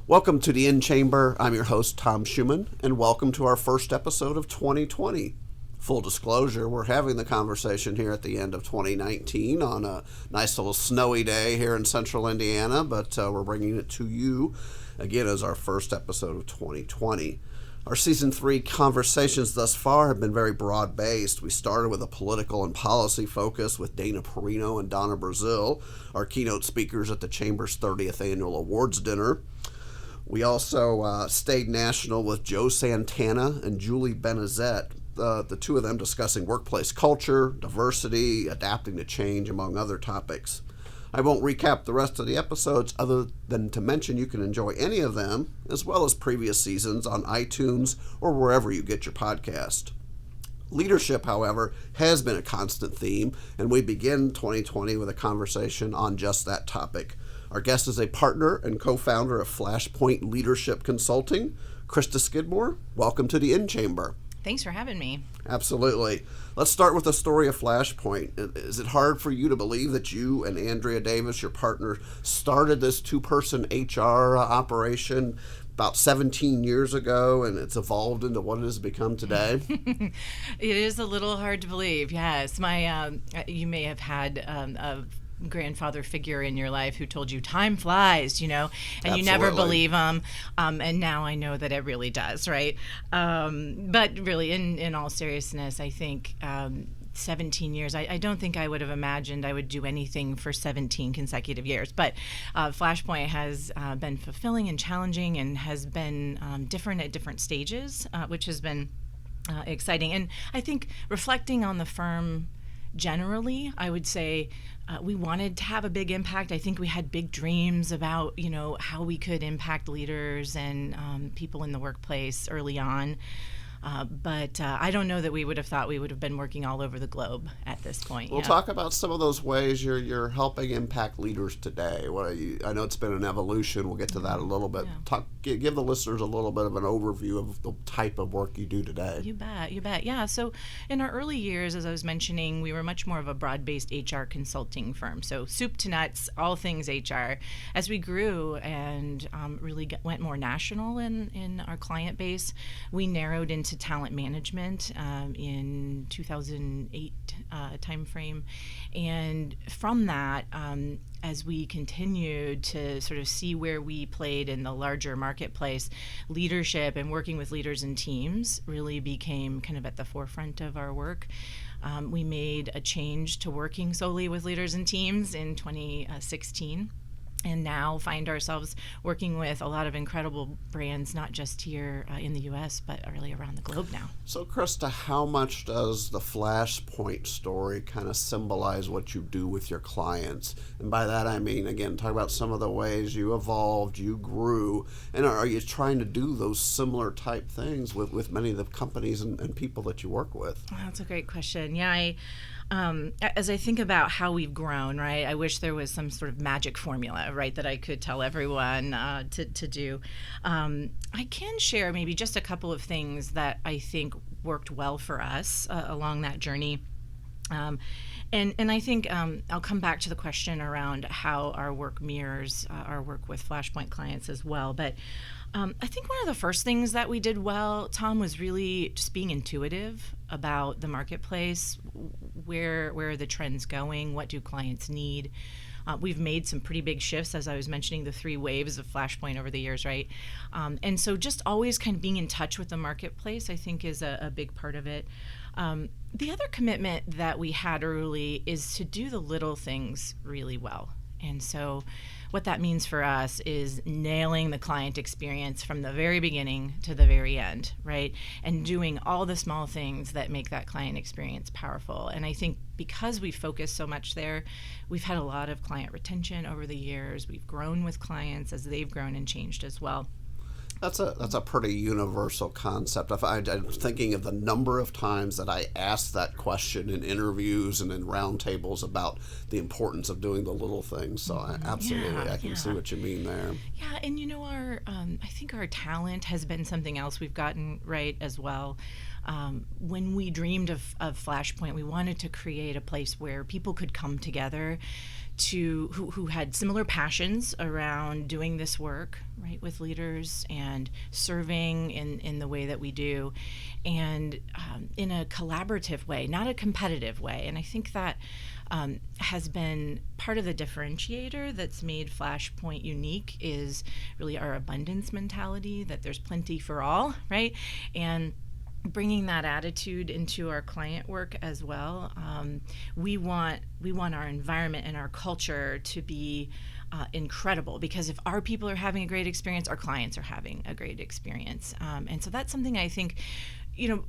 Welcome to the In Chamber. I'm your host, Tom Schumann, and welcome to our first episode of 2020. Full disclosure, we're having the conversation here at the end of 2019 on a nice little snowy day here in central Indiana, but we're bringing it to you again as our first episode of 2020. Our Season 3 conversations thus far have been very broad-based. We started with a political and policy focus with Dana Perino and Donna Brazil, our keynote speakers at the Chamber's 30th Annual Awards Dinner. We also stayed national with Joe Santana and Julie Benezet, the two of them discussing workplace culture, diversity, adapting to change, among other topics. I won't recap the rest of the episodes other than to mention you can enjoy any of them, as well as previous seasons, on iTunes or wherever you get your podcast. Leadership, however, has been a constant theme, and we begin 2020 with a conversation on just that topic. Our guest is a partner and co-founder of FlashPoint Leadership Consulting, Krista Skidmore. Welcome to the In Chamber. Thanks for having me. Absolutely. Let's start with the story of FlashPoint. Is it hard for you to believe that you and Andrea Davis, your partner, started this two-person HR operation about 17 years ago, and it's evolved into what it has become today? It is a little hard to believe, yes. You may have had a grandfather figure in your life who told you time flies, and Absolutely. You never believe them. And now I know that it really does, right? But really, in all seriousness, I think 17 years, I don't think I would have imagined I would do anything for 17 consecutive years. But FlashPoint has been fulfilling and challenging and has been different at different stages, which has been exciting. And I think reflecting on the firm generally, I would say we wanted to have a big impact. I think we had big dreams about, how we could impact leaders and people in the workplace early on. But I don't know that we would have thought we would have been working all over the globe at this point. We'll talk about some of those ways you're helping impact leaders today. I know it's been an evolution. We'll get to that a little bit. Yeah. Give the listeners a little bit of an overview of the type of work you do today. You bet. Yeah, so in our early years, as I was mentioning, we were much more of a broad-based HR consulting firm. So soup to nuts, all things HR. As we grew and really went more national in our client base, we narrowed into talent management in 2008 timeframe. And from that, as we continued to sort of see where we played in the larger marketplace, leadership and working with leaders and teams really became kind of at the forefront of our work. We made a change to working solely with leaders and teams in 2016. And now find ourselves working with a lot of incredible brands, not just here in the U.S., but really around the globe now. So, Krista, how much does the FlashPoint story kind of symbolize what you do with your clients? And by that, I mean, again, talk about some of the ways you evolved, you grew, and are you trying to do those similar type things with many of the companies and people that you work with? Well, that's a great question. Yeah, as I think about how we've grown, right, I wish there was some sort of magic formula, right, that I could tell everyone to do. I can share maybe just a couple of things that I think worked well for us along that journey. And I think I'll come back to the question around how our work mirrors our work with FlashPoint clients as well. But I think one of the first things that we did well, Tom, was really just being intuitive about the marketplace. Where are the trends going? What do clients need? We've made some pretty big shifts, as I was mentioning, the 3 waves of FlashPoint over the years, right? And so just always kind of being in touch with the marketplace, I think, is a big part of it. The other commitment that we had early is to do the little things really well. And so what that means for us is nailing the client experience from the very beginning to the very end, right? And doing all the small things that make that client experience powerful. And I think because we focus so much there, we've had a lot of client retention over the years. We've grown with clients as they've grown and changed as well. That's a pretty universal concept. I'm thinking of the number of times that I asked that question in interviews and in roundtables about the importance of doing the little things. So I can see what you mean there. Yeah, and I think our talent has been something else we've gotten right as well. When we dreamed of FlashPoint, we wanted to create a place where people could come together who had similar passions around doing this work, right, with leaders and serving in the way that we do, and in a collaborative way, not a competitive way. And I think that has been part of the differentiator that's made FlashPoint unique, is really our abundance mentality, that there's plenty for all, right? And bringing that attitude into our client work as well. We want our environment and our culture to be incredible, because if our people are having a great experience, our clients are having a great experience. And so that's something I think,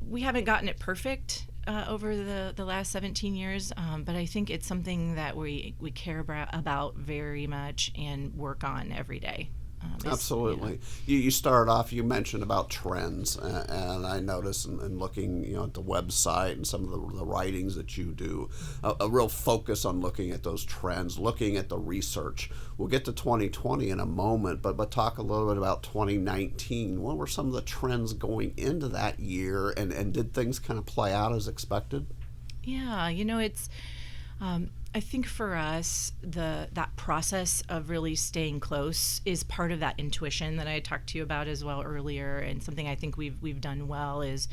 we haven't gotten it perfect over the last 17 years, but I think it's something that we care about very much and work on every day. Absolutely. You started off, you mentioned about trends, and I noticed in looking at the website and some of the writings that you do, a real focus on looking at those trends, looking at the research. We'll get to 2020 in a moment, but talk a little bit about 2019. What were some of the trends going into that year, and did things kind of play out as expected? Yeah, it's I think for us, that process of really staying close is part of that intuition that I talked to you about as well earlier, and something I think we've done well is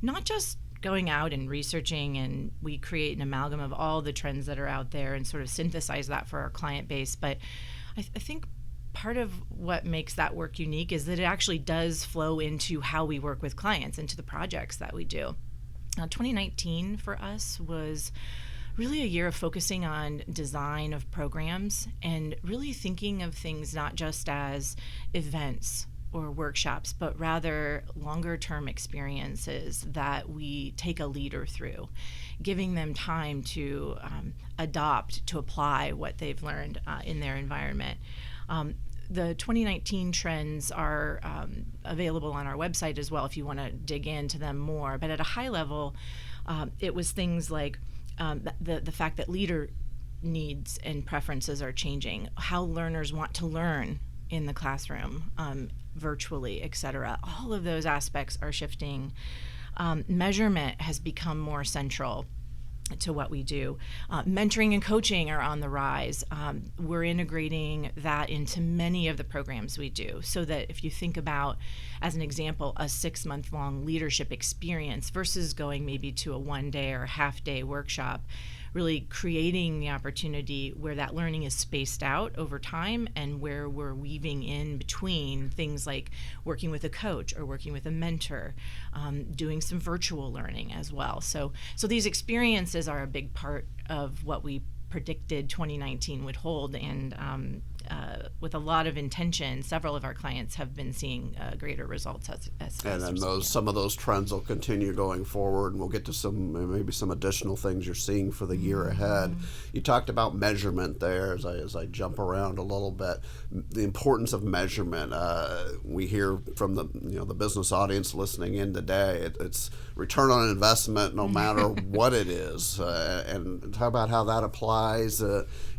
not just going out and researching, and we create an amalgam of all the trends that are out there and sort of synthesize that for our client base. But I think part of what makes that work unique is that it actually does flow into how we work with clients, into the projects that we do. 2019 for us was really a year of focusing on design of programs and really thinking of things not just as events or workshops, but rather longer term experiences that we take a leader through, giving them time to adopt, to apply what they've learned in their environment. The 2019 trends are available on our website as well if you want to dig into them more. But at a high level, it was things like the fact that leader needs and preferences are changing, how learners want to learn in the classroom, virtually, et cetera. All of those aspects are shifting. Measurement has become more central to what we do. Mentoring and coaching are on the rise. We're integrating that into many of the programs we do, so that if you think about, as an example, a 6-month-long leadership experience versus going maybe to a 1-day or half-day workshop, really creating the opportunity where that learning is spaced out over time, and where we're weaving in between things like working with a coach or working with a mentor, doing some virtual learning as well. So these experiences are a big part of what we predicted 2019 would hold, and with a lot of intention, several of our clients have been seeing greater results and then some of those trends will continue going forward, and we'll get to maybe some additional things you're seeing for the year ahead. You talked about measurement there as I jump around a little bit. The importance of measurement. We hear from the business audience listening in today. It's return on investment, no matter what it is. And talk about how that applies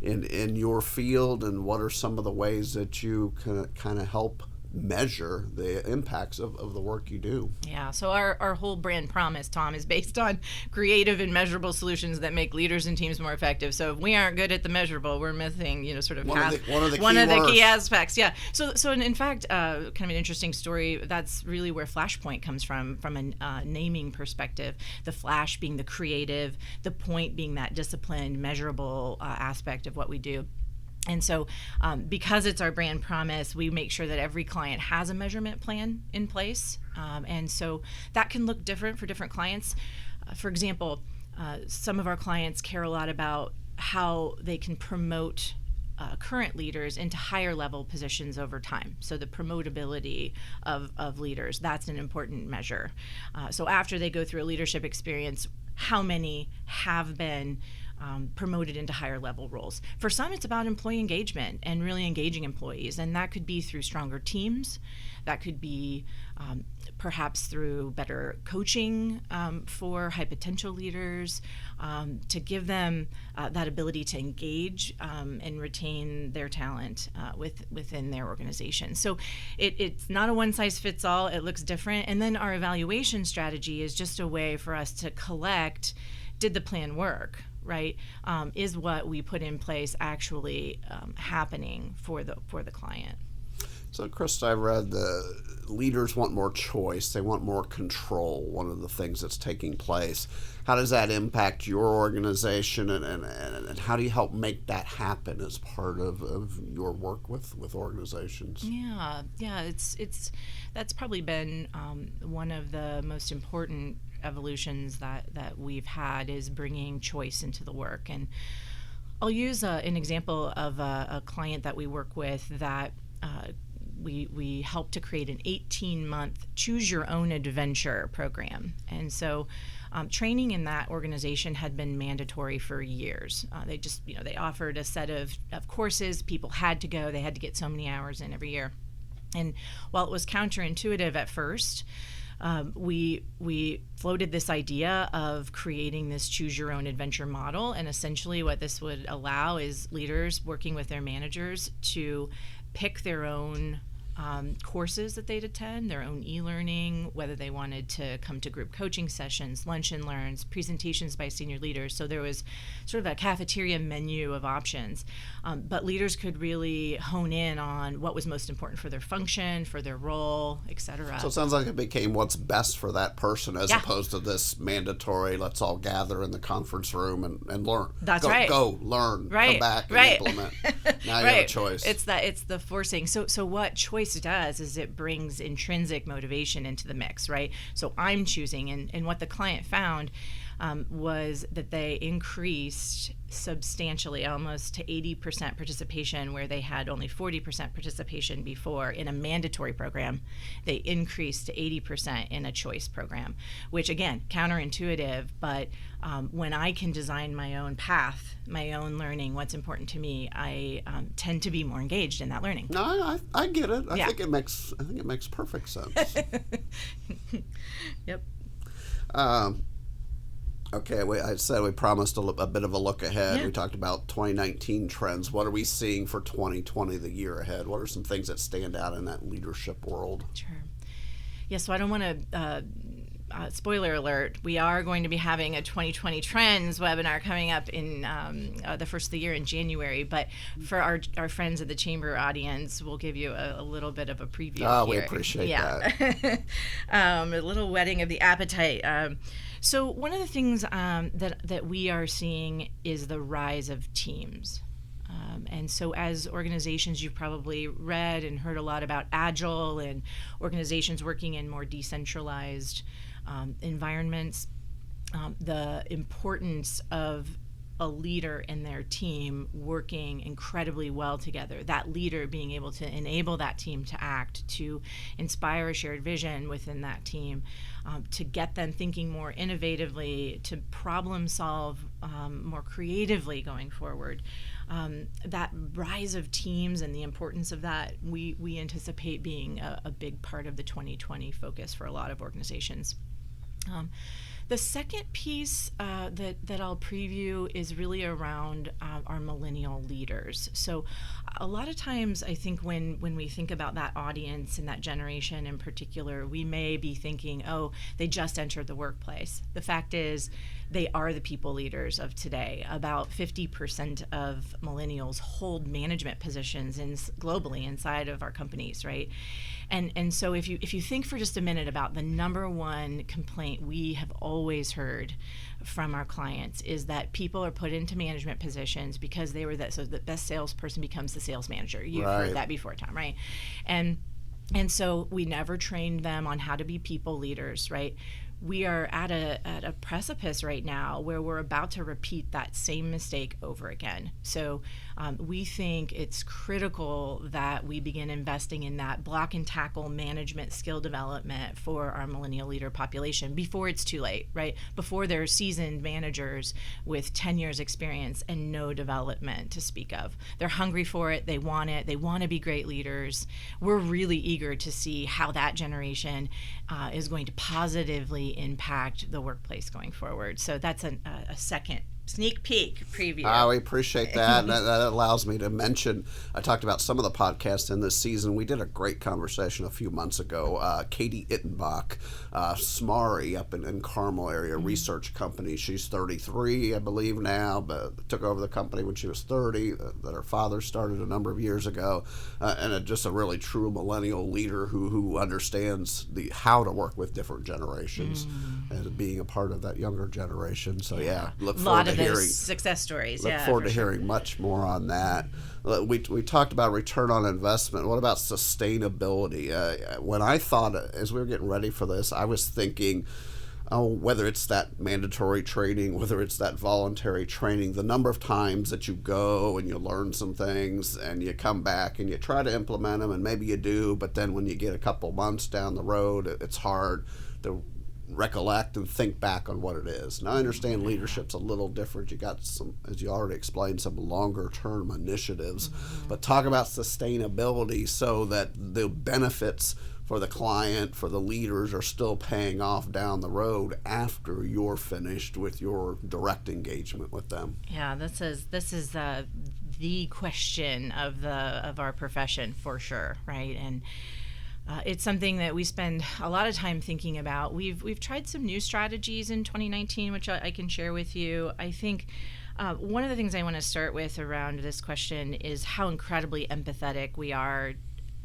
in your field, and what are some of the ways that you kind of help measure the impacts of the work you do. Yeah, so our whole brand promise, Tom, is based on creative and measurable solutions that make leaders and teams more effective. So if we aren't good at the measurable, we're missing, sort of one of the key aspects. Yeah. So in fact, kind of an interesting story. That's really where FlashPoint comes from a naming perspective. The flash being the creative, the point being that disciplined, measurable aspect of what we do. And so because it's our brand promise, we make sure that every client has a measurement plan in place. And so that can look different for different clients. For example, some of our clients care a lot about how they can promote current leaders into higher level positions over time. So the promotability of leaders, that's an important measure. So after they go through a leadership experience, how many have been promoted into higher level roles. For some, it's about employee engagement and really engaging employees, and that could be through stronger teams. That could be perhaps through better coaching for high potential leaders, to give them that ability to engage and retain their talent within their organization. So it's not a one size fits all. It looks different. And then our evaluation strategy is just a way for us to collect, did the plan work? right? Is what we put in place actually happening for the client? So, Krista, I read the leaders want more choice. They want more control, one of the things that's taking place. How does that impact your organization, and how do you help make that happen as part of your work with organizations? Yeah, it's that's probably been one of the most important evolutions that we've had, is bringing choice into the work. And I'll use an example of a client that we work with that we helped to create an 18-month choose your own adventure program. And so training in that organization had been mandatory for years. They just, they offered a set of courses. People had to go. They had to get so many hours in every year. And while it was counterintuitive at first, we floated this idea of creating this choose your own adventure model. And essentially what this would allow is leaders working with their managers to pick their own courses that they'd attend, their own e-learning, whether they wanted to come to group coaching sessions, lunch and learns, presentations by senior leaders. So there was sort of a cafeteria menu of options, but leaders could really hone in on what was most important for their function, for their role, etc. So it sounds like it became what's best for that person, as opposed to this mandatory, let's all gather in the conference room and learn. That's right. Go, learn, come back and implement. Now you have a choice. It's the forcing. So what choice does is it brings intrinsic motivation into the mix, right? So I'm choosing, and what the client found was that they increased substantially, almost to 80% participation, where they had only 40% participation before in a mandatory program. They increased to 80% in a choice program, which again, counterintuitive, but when I can design my own path, my own learning, what's important to me, I tend to be more engaged in that learning. No, I get it. I think it makes perfect sense. Yep. Okay, I said we promised a bit of a look ahead. Yeah. We talked about 2019 trends. What are we seeing for 2020, the year ahead? What are some things that stand out in that leadership world? Sure. Yeah, so I don't want to, spoiler alert, we are going to be having a 2020 Trends webinar coming up in the first of the year in January. But for our friends at the Chamber audience, we'll give you a little bit of a preview here. We appreciate that. A little whetting of the appetite. So one of the things that we are seeing is the rise of teams. And so as organizations, you've probably read and heard a lot about Agile and organizations working in more decentralized environments. The importance of a leader and their team working incredibly well together, that leader being able to enable that team to act, to inspire a shared vision within that team, to get them thinking more innovatively, to problem solve more creatively going forward. That rise of teams and the importance of that, we anticipate being a big part of the 2020 focus for a lot of organizations. The second piece that I'll preview is really around our millennial leaders. So a lot of times I think when we think about that audience and that generation in particular, we may be thinking, oh, they just entered the workplace. The fact is they are the people leaders of today. About 50% of millennials hold management positions globally inside of our companies, right? And so if you think for just a minute about the number one complaint we have always heard from our clients is that people are put into management positions because they were so the best salesperson becomes the sales manager. You've heard that before, Tom, right? And so we never trained them on how to be people leaders, right? We are at a precipice right now where we're about to repeat that same mistake over again. So we think it's critical that we begin investing in that block and tackle management skill development for our millennial leader population before it's too late, right? Before they're seasoned managers with 10 years experience and no development to speak of. They're hungry for it. They want to be great leaders. We're really eager to see how that generation is going to positively impact the workplace going forward. So that's a second sneak peek preview. We appreciate that. And that allows me to mention, I talked about some of the podcasts in this season. We did a great conversation a few months ago. Katie Ittenbach, Smari up in Carmel area, research company. She's 33, I believe now, but took over the company when she was 30, that her father started a number of years ago. And just a really true millennial leader who understands how to work with different generations and being a part of that younger generation. So look forward to hearing success stories. Look forward to hearing much more on that. We talked about return on investment. What about sustainability? When I thought, as we were getting ready for this, I was thinking, whether it's that mandatory training, whether it's that voluntary training, the number of times that you go and you learn some things and you come back and you try to implement them, and maybe you do, but then when you get a couple months down the road, it's hard to recollect and think back on what it is. Now I understand leadership's a little different. You got some, as you already explained, some longer term initiatives, but talk about sustainability so that the benefits for the client, for the leaders, are still paying off down the road after you're finished with your direct engagement with them. Yeah, this is the question of our profession for sure, right? And it's something that we spend a lot of time thinking about. We've tried some new strategies in 2019, which I can share with you. I think one of the things I want to start with around this question is how incredibly empathetic we are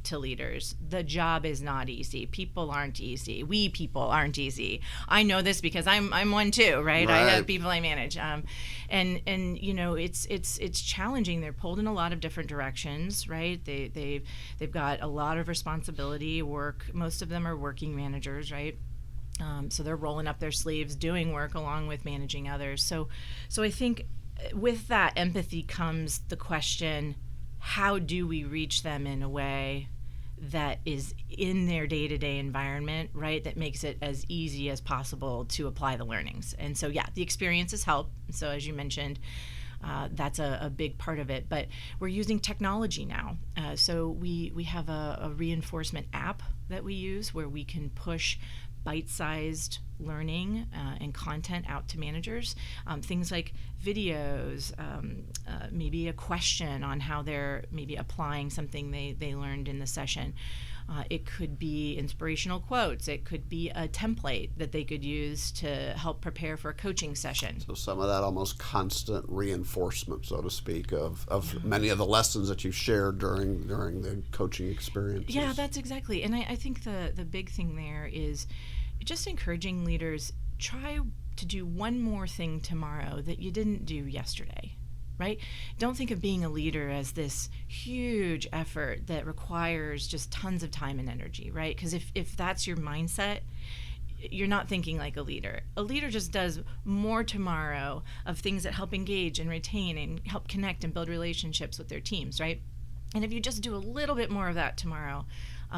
to leaders. The job is not easy. People aren't easy. We people aren't easy. I know this because I'm one too, right? I have people I manage, and you know it's challenging. They're pulled in a lot of different directions, right? They've got a lot of responsibility. Most of them are working managers, right? So they're rolling up their sleeves, doing work along with managing others. So I think with that empathy comes the question: how do we reach them in a way that is in their day-to-day environment, right, that makes it as easy as possible to apply the learnings? And so, the experiences help. So as you mentioned, that's a big part of it. But we're using technology now. So we have a reinforcement app that we use where we can push bite-sized learning and content out to managers. Things like videos, maybe a question on how they're maybe applying something they learned in the session. It could be inspirational quotes. It could be a template that they could use to help prepare for a coaching session. So some of that almost constant reinforcement, so to speak, of many of the lessons that you shared during the coaching experiences. Yeah, that's exactly. And I think the big thing there is just encouraging leaders, try to do one more thing tomorrow that you didn't do yesterday, right? Don't think of being a leader as this huge effort that requires just tons of time and energy, right? Because if that's your mindset, you're not thinking like a leader. A leader just does more tomorrow of things that help engage and retain and help connect and build relationships with their teams, right? And if you just do a little bit more of that tomorrow,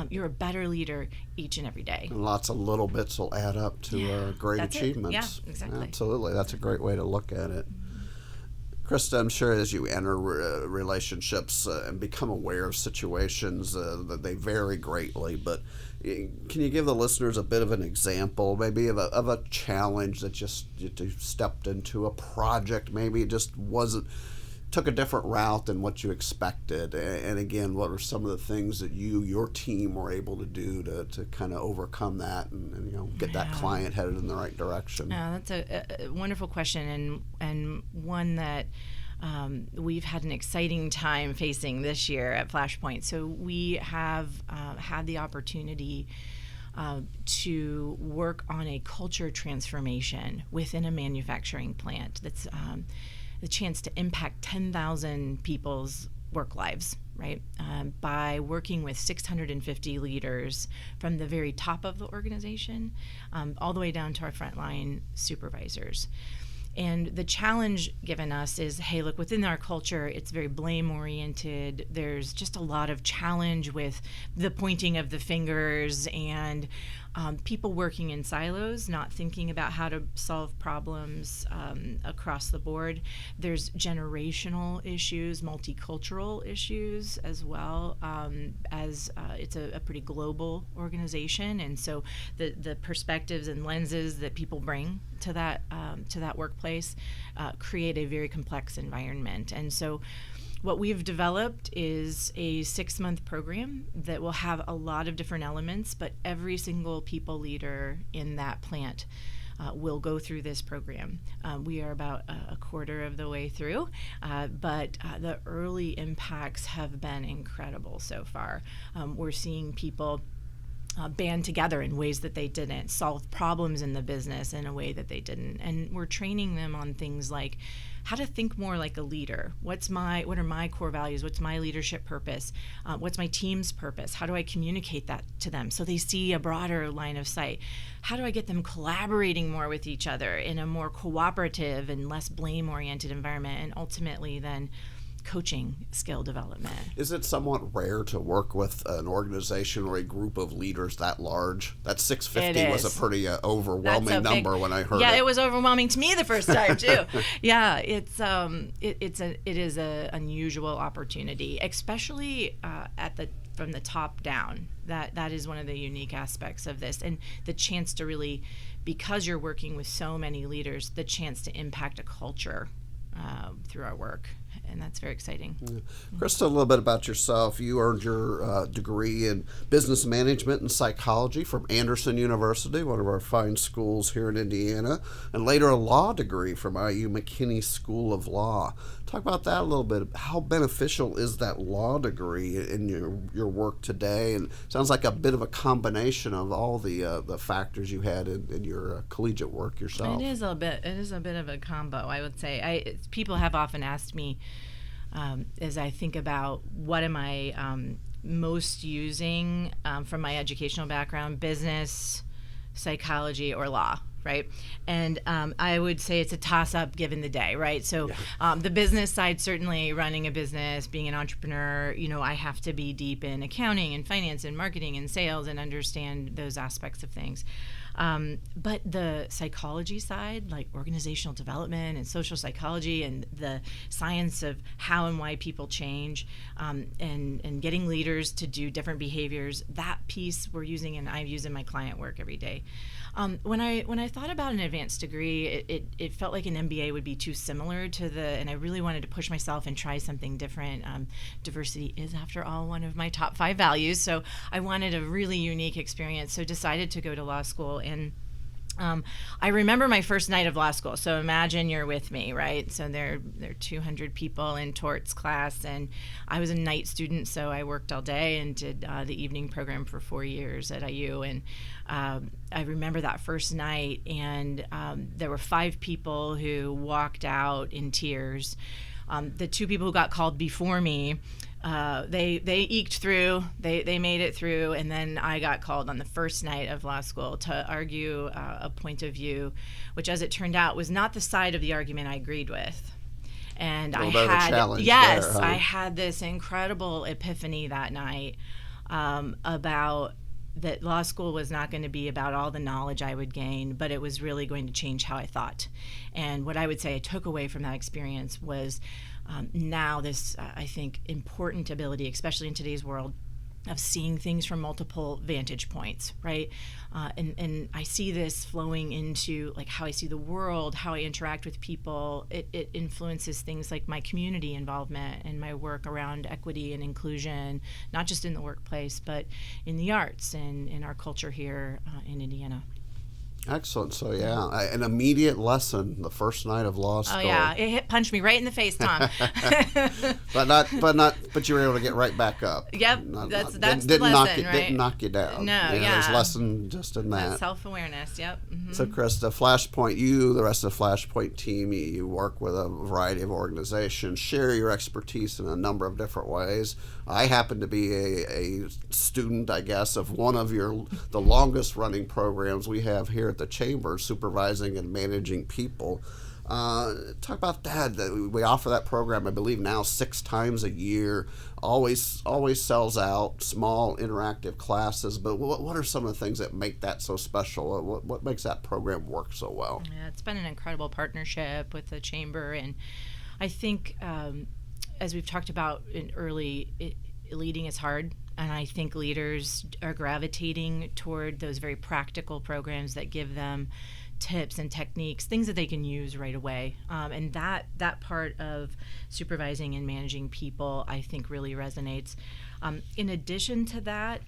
you're a better leader each and every day. And lots of little bits will add up to great achievements. Yeah, exactly. Absolutely. That's a great way to look at it. Krista, I'm sure as you enter relationships and become aware of situations that they vary greatly, but can you give the listeners a bit of an example, maybe of a challenge that just you stepped into, a project maybe it just took a different route than what you expected, and again, what are some of the things that your team were able to do to kind of overcome that and get that client headed in the right direction? That's a wonderful question, and one that we've had an exciting time facing this year at FlashPoint. So we have had the opportunity to work on a culture transformation within a manufacturing plant that's the chance to impact 10,000 people's work lives, right? By working with 650 leaders from the very top of the organization all the way down to our frontline supervisors. And the challenge given us is, hey, look, within our culture, it's very blame-oriented. There's just a lot of challenge with the pointing of the fingers and people working in silos, not thinking about how to solve problems across the board. There's generational issues, multicultural issues as well, as it's a pretty global organization, and so the perspectives and lenses that people bring to that workplace create a very complex environment. And so what we've developed is a 6-month program that will have a lot of different elements, but every single people leader in that plant will go through this program. We are about a quarter of the way through, but the early impacts have been incredible so far. We're seeing people band together in ways that they didn't, solve problems in the business in a way that they didn't, and we're training them on things like how to think more like a leader. What are my core values? What's my leadership purpose? What's my team's purpose? How do I communicate that to them so they see a broader line of sight? How do I get them collaborating more with each other in a more cooperative and less blame-oriented environment, and ultimately then coaching skill development? Is it somewhat rare to work with an organization or a group of leaders that large? That 650 was a pretty overwhelming number when I heard it. Yeah, it was overwhelming to me the first time too. Yeah, it is a unusual opportunity, especially from the top down. That is one of the unique aspects of this, and the chance to really, because you're working with so many leaders, the chance to impact a culture through our work. And that's very exciting. Yeah. Krista, a little bit about yourself. You earned your degree in business management and psychology from Anderson University, one of our fine schools here in Indiana, and later a law degree from IU McKinney School of Law. Talk about that a little bit. How beneficial is that law degree in your work today? And it sounds like a bit of a combination of all the factors you had in your collegiate work yourself. It is a bit of a combo, I would say. People have often asked me, as I think about what am I most using from my educational background, business, psychology, or law, right? And I would say it's a toss-up given the day, right? So the business side, certainly running a business, being an entrepreneur, I have to be deep in accounting and finance and marketing and sales and understand those aspects of things. But the psychology side, like organizational development and social psychology and the science of how and why people change, and getting leaders to do different behaviors, that piece we're using and I use in my client work every day. When I thought about an advanced degree, it felt like an MBA would be too similar to and I really wanted to push myself and try something different. Diversity is, after all, one of my top 5 values, so I wanted a really unique experience, so decided to go to law school. And I remember my first night of law school. So imagine you're with me, right? So there are 200 people in torts class, and I was a night student, so I worked all day and did the evening program for 4 years at IU. And I remember that first night, and there were 5 people who walked out in tears. The 2 people who got called before me, they eked through, they made it through, and then I got called on the first night of law school to argue a point of view, which, as it turned out, was not the side of the argument I agreed with. And I had this incredible epiphany that night about that law school was not going to be about all the knowledge I would gain, but it was really going to change how I thought. And what I would say I took away from that experience was now this, I think, important ability, especially in today's world, of seeing things from multiple vantage points, right? And I see this flowing into like how I see the world, how I interact with people. It influences things like my community involvement and my work around equity and inclusion, not just in the workplace, but in the arts and in our culture here in Indiana. Excellent. So an immediate lesson the first night of law school. Oh yeah, it punched me right in the face, Tom. but you were able to get right back up. Yep, that's the lesson, right? Didn't knock you down. No, there's a lesson just in that. Self-awareness. Yep. Mm-hmm. So Krista, FlashPoint, you, the rest of the FlashPoint team, you work with a variety of organizations, share your expertise in a number of different ways. I happen to be a student, I guess, of one of the longest running programs we have here at the Chamber, Supervising and Managing People. Talk about that. We offer that program, I believe, now 6 times a year. Always sells out. Small interactive classes. But what are some of the things that make that so special? What makes that program work so well? Yeah, it's been an incredible partnership with the chamber, and I think as we've talked about leading is hard. And I think leaders are gravitating toward those very practical programs that give them tips and techniques, things that they can use right away. And that part of supervising and managing people, I think, really resonates. In addition to that,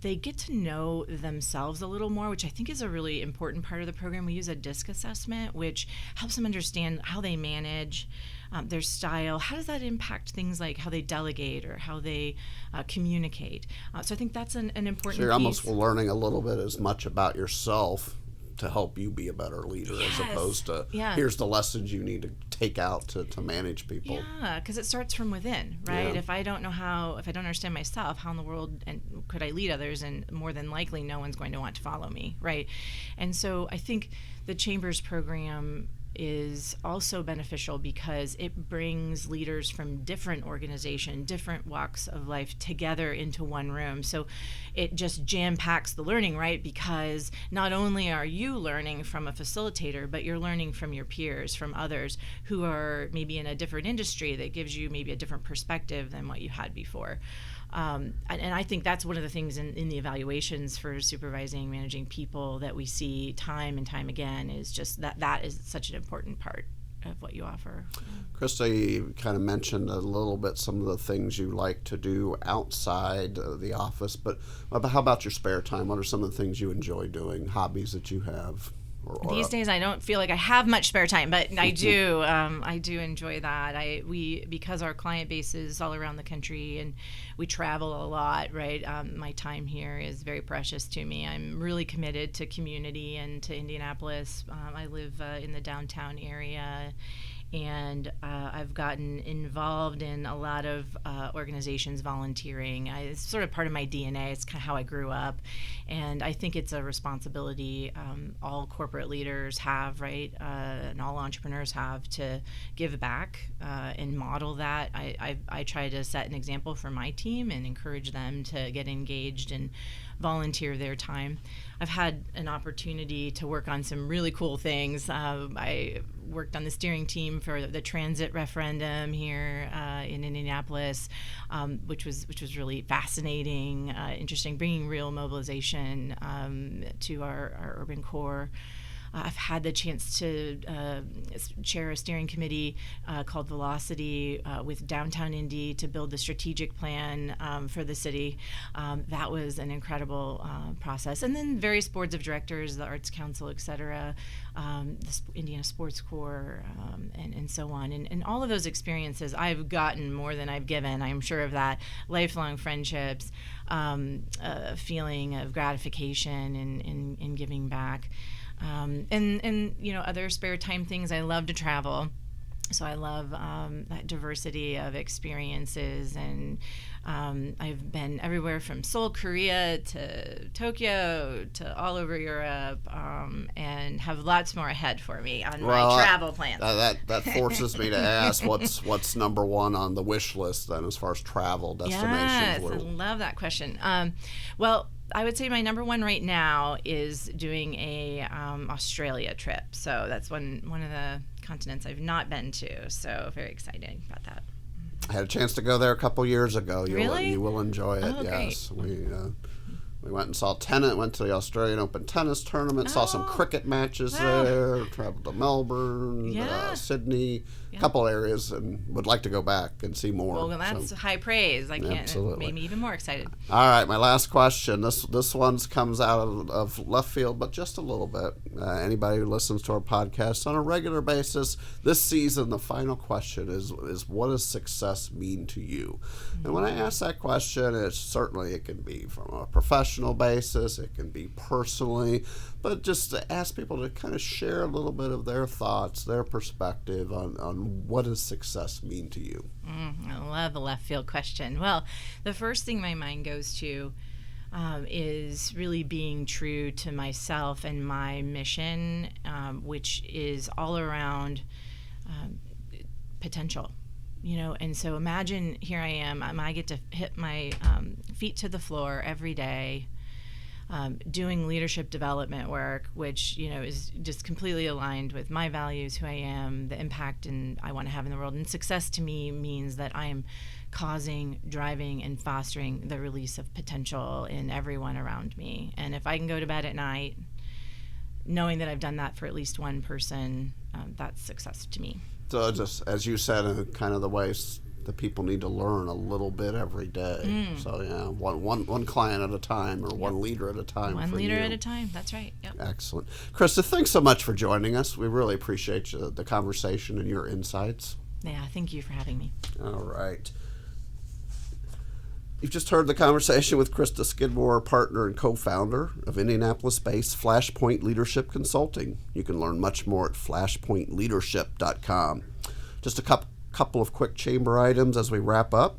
they get to know themselves a little more, which I think is a really important part of the program. We use a DISC assessment, which helps them understand how they manage, their style. How does that impact things like how they delegate or how they communicate? So I think that's an important So you're piece. almost learning a little bit as much about yourself to help you be a better leader, as opposed to here's the lessons you need to take out to manage people. Yeah, because it starts from within, right? If I don't understand myself, how in the world could I lead others? And more than likely, no one's going to want to follow me, right? And so I think the Chamber's program is also beneficial because it brings leaders from different organizations, different walks of life together into one room. So it just jam-packs the learning, right? Because not only are you learning from a facilitator, but you're learning from your peers, from others who are maybe in a different industry that gives you maybe a different perspective than what you had before. And I think that's one of the things in the evaluations for supervising, managing people that we see time and time again is just that is such an important part of what you offer. Krista, you kind of mentioned a little bit some of the things you like to do outside the office, but how about your spare time? What are some of the things you enjoy doing, hobbies that you have? These days, I don't feel like I have much spare time, but I do. I do enjoy that. Because our client base is all around the country and we travel a lot, right? My time here is very precious to me. I'm really committed to community and to Indianapolis. I live in the downtown area. And I've gotten involved in a lot of organizations volunteering. It's sort of part of my DNA. It's kind of how I grew up. And I think it's a responsibility all corporate leaders have, right? And all entrepreneurs have to give back and model that. I try to set an example for my team and encourage them to get engaged and volunteer their time. I've had an opportunity to work on some really cool things. I worked on the steering team for the transit referendum here in Indianapolis, which was really fascinating, interesting, bringing real mobilization to our urban core. I've had the chance to chair a steering committee called Velocity with Downtown Indy to build the strategic plan for the city. That was an incredible process. And then various boards of directors, the Arts Council, et cetera, the Indiana Sports Corps, and so on. And all of those experiences, I've gotten more than I've given. I'm sure of that. Lifelong friendships, a feeling of gratification in giving back. And other spare time things. I love to travel, so I love that diversity of experiences, and I've been everywhere from Seoul, Korea to Tokyo to all over Europe, and have lots more ahead for me on my travel plans. That forces me to ask what's number one on the wish list then as far as travel destinations. Yes, I love that question. Well, I would say my number one right now is doing a Australia trip. So that's one of the continents I've not been to. So very excited about that. I had a chance to go there a couple years ago. Really? You will enjoy it. Oh, yes, great. We went and saw tennis. Went to the Australian Open tennis tournament. Saw some cricket matches there. Traveled to Melbourne, Sydney, a couple areas, and would like to go back and see more. Well, that's high praise. I can't. Absolutely. It made me even more excited. All right, my last question. This one comes out of left field, but just a little bit. Anybody who listens to our podcast on a regular basis, this season, the final question is what does success mean to you? Mm-hmm. And when I ask that question, it can be from a professional basis, it can be personally, but just to ask people to kind of share a little bit of their thoughts, their perspective on what does success mean to you. I love a left field question. Well, the first thing my mind goes to is really being true to myself and my mission, which is all around potential. And so imagine here I am, I get to hit my feet to the floor every day, doing leadership development work, which is just completely aligned with my values, who I am, the impact I want to have in the world. And success to me means that I am causing, driving, and fostering the release of potential in everyone around me. And if I can go to bed at night knowing that I've done that for at least one person, that's success to me. So just as you said, in kind of the ways that people need to learn a little bit every day. So yeah, one client at a time, or one leader at a time. One leader at a time. That's right. Yep. Excellent, Krista. Thanks so much for joining us. We really appreciate the conversation and your insights. Yeah, thank you for having me. All right. You've just heard the conversation with Krista Skidmore, partner and co-founder of Indianapolis-based FlashPoint Leadership Consulting. You can learn much more at flashpointleadership.com. Just a couple of quick chamber items as we wrap up.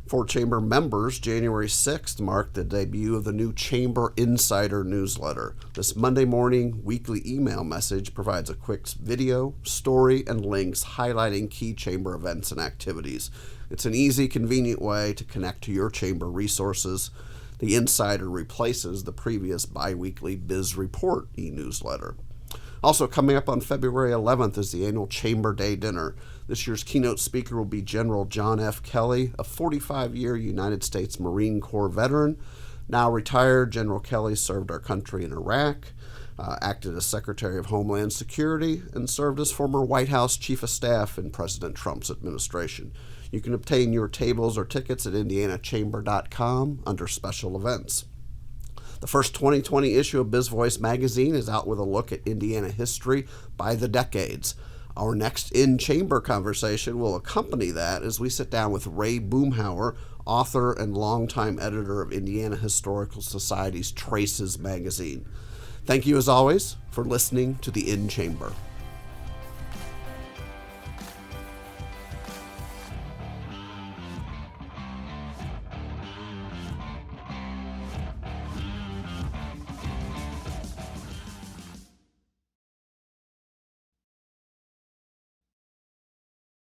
For chamber members, January 6th marked the debut of the new Chamber Insider newsletter. This Monday morning weekly email message provides a quick video, story, and links highlighting key chamber events and activities. It's an easy, convenient way to connect to your chamber resources. The Insider replaces the previous bi-weekly Biz Report e-newsletter. Also coming up on February 11th is the annual Chamber Day Dinner. This year's keynote speaker will be General John F. Kelly, a 45-year United States Marine Corps veteran. Now retired, General Kelly served our country in Iraq, acted as Secretary of Homeland Security, and served as former White House Chief of Staff in President Trump's administration. You can obtain your tables or tickets at indianachamber.com under special events. The first 2020 issue of BizVoice magazine is out with a look at Indiana history by the decades. Our next in-chamber conversation will accompany that as we sit down with Ray Boomhauer, author and longtime editor of Indiana Historical Society's Traces magazine. Thank you, as always, for listening to the In-Chamber.